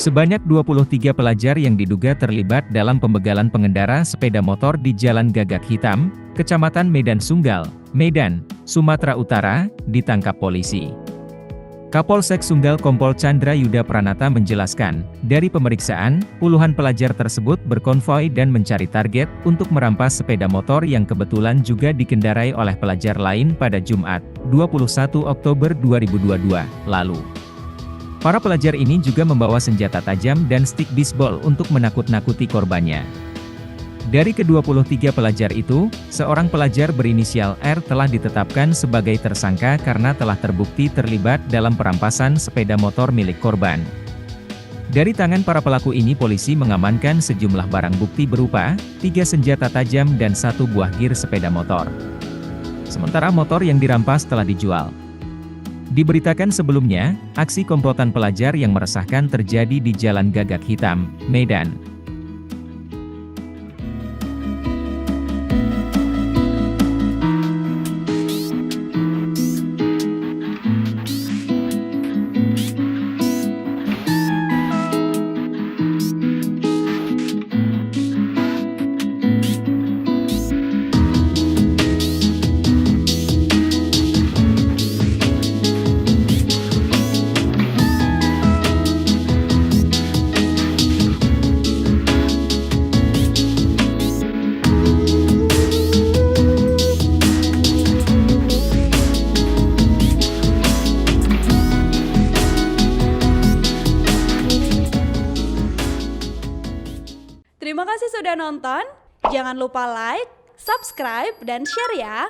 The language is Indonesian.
Sebanyak 23 pelajar yang diduga terlibat dalam pembegalan pengendara sepeda motor di Jalan Gagak Hitam, Kecamatan Medan Sunggal, Medan, Sumatera Utara, ditangkap polisi. Kapolsek Sunggal Kompol Chandra Yuda Pranata menjelaskan, dari pemeriksaan, puluhan pelajar tersebut berkonvoi dan mencari target untuk merampas sepeda motor yang kebetulan juga dikendarai oleh pelajar lain pada Jumat, 21 Oktober 2022, lalu. Para pelajar ini juga membawa senjata tajam dan stik bisbol untuk menakut-nakuti korbannya. Dari ke-23 pelajar itu, seorang pelajar berinisial R telah ditetapkan sebagai tersangka karena telah terbukti terlibat dalam perampasan sepeda motor milik korban. Dari tangan para pelaku ini polisi mengamankan sejumlah barang bukti berupa 3 senjata tajam dan 1 buah gir sepeda motor. Sementara motor yang dirampas telah dijual. Diberitakan sebelumnya, aksi komplotan pelajar yang meresahkan terjadi di Jalan Gagak Hitam, Medan. Terima kasih sudah nonton, jangan lupa like, subscribe, dan share ya!